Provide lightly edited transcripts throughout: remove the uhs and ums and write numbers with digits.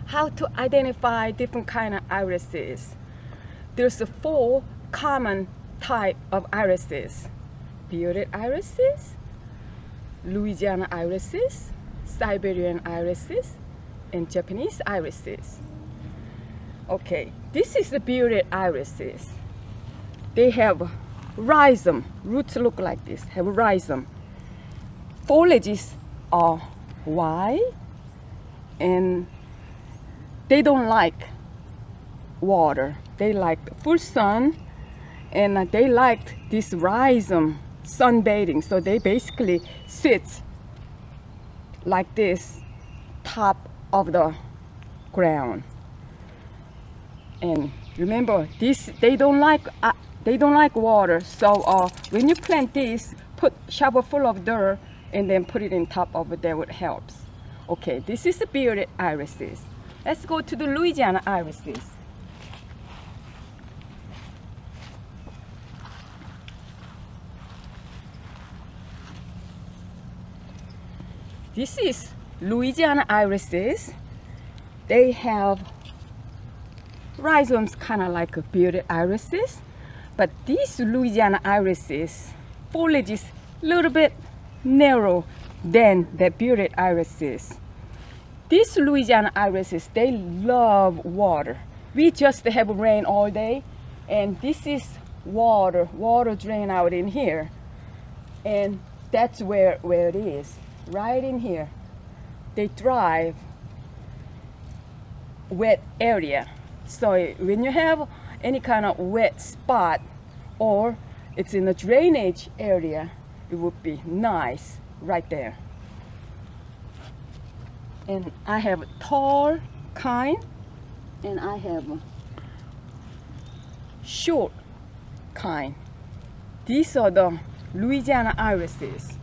how to identify different kind of irises. There's 4 common type of irises: bearded irises, Louisiana irises, Siberian irises, and Japanese irises. Okay, this is the bearded irises. They have rhizome. Roots look like this, have rhizome. Foliages are white, and they don't like water. They like full sun, and they like this rhizome sunbathing. So they basically sit like this, top of the ground. And remember, they don't like water. So when you plant this, put shovel full of dirt and then put it in top of it. That would help. Okay, this is the bearded irises. Let's go to the Louisiana irises. This is Louisiana irises. They have rhizomes kind of like a bearded irises, but these Louisiana irises foliage is a little bit narrow than the bearded irises. These Louisiana irises, they love water. We just have rain all day, and this is water drain out in here, and that's where it is, right in here. They thrive wet area. So when you have any kind of wet spot, or it's in a drainage area, it would be nice right there. And I have a tall kind, and I have a short kind. These are the Louisiana irises.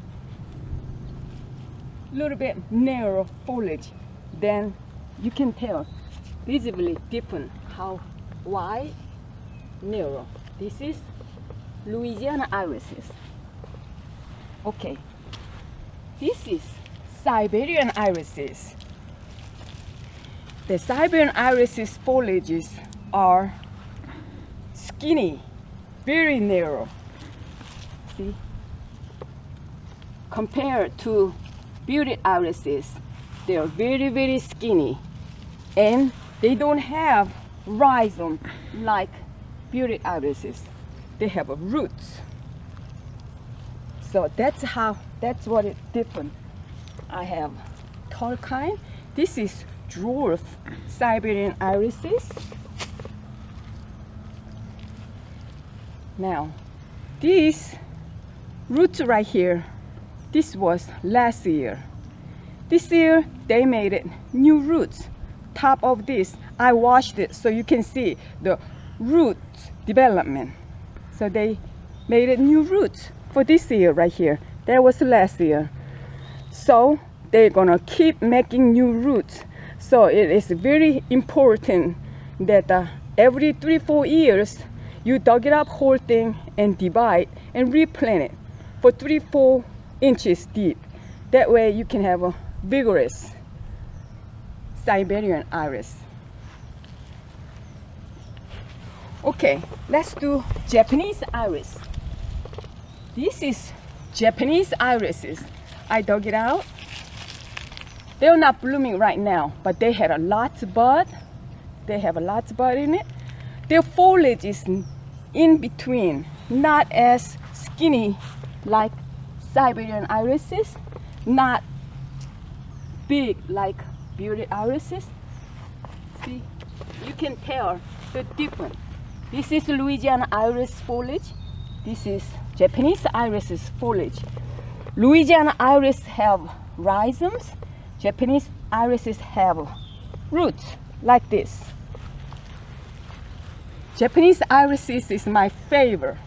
Little bit narrow foliage. Then you can tell visibly different how wide, narrow. This is Louisiana irises. Okay, this is Siberian irises. The Siberian irises foliages are skinny, very narrow. See? Compared to bearded irises, they are very, very skinny, and they don't have rhizome like bearded irises. They have roots. So that's what it's different. I have tall kind. This is dwarf Siberian irises. Now, these roots right here, this was last year. This year they made it new roots. Top of this, I washed it so you can see the root development. So they made it new roots for this year right here. That was last year. So they're gonna keep making new roots. So it is very important that every 3-4 years you dug it up whole thing and divide and replant it for 3-4 inches deep. That way you can have a vigorous Siberian iris. Okay, let's do Japanese iris. This is Japanese irises. I dug it out. They're not blooming right now, but they had a lot of bud. They have a lot of bud in it. Their foliage is in between, not as skinny like Siberian irises, not big like bearded irises. See, you can tell the difference. This is Louisiana iris foliage. This is Japanese irises foliage. Louisiana iris have rhizomes. Japanese irises have roots like this. Japanese irises is my favorite,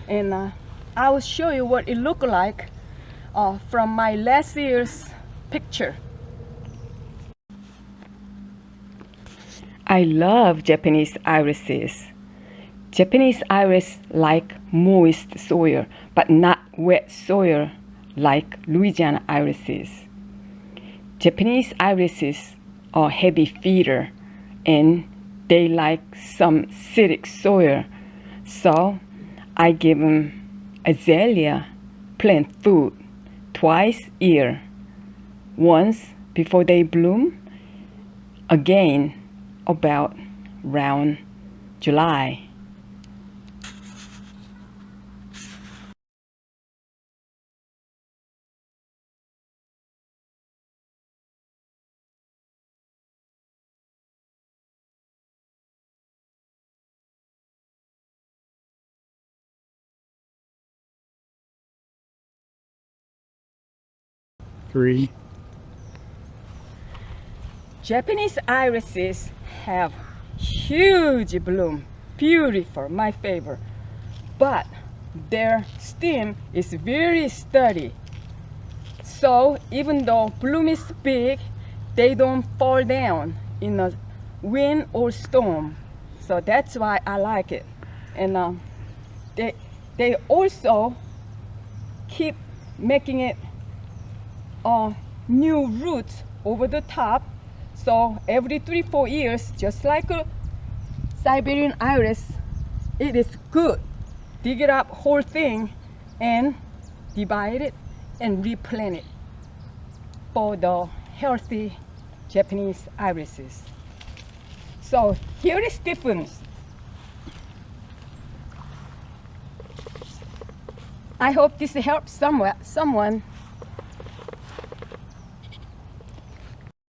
and I will show you what it looked like from my last year's picture. I love Japanese irises. Japanese iris like moist soil, but not wet soil like Louisiana irises. Japanese irises a heavy feeder, and they like some acidic soil. So I give them azalea plant food twice a year. Once before they bloom, again about around July. Three. Japanese irises have huge bloom, beautiful, my favorite. But their stem is very sturdy. So even though bloom is big, they don't fall down in a wind or storm. So that's why I like it. And they also keep making it new roots over the top. So every 3-4 years, just like a Siberian iris, it is good. Dig it up, whole thing, and divide it and replant it for the healthy Japanese irises. So here is difference. I hope this helps someone.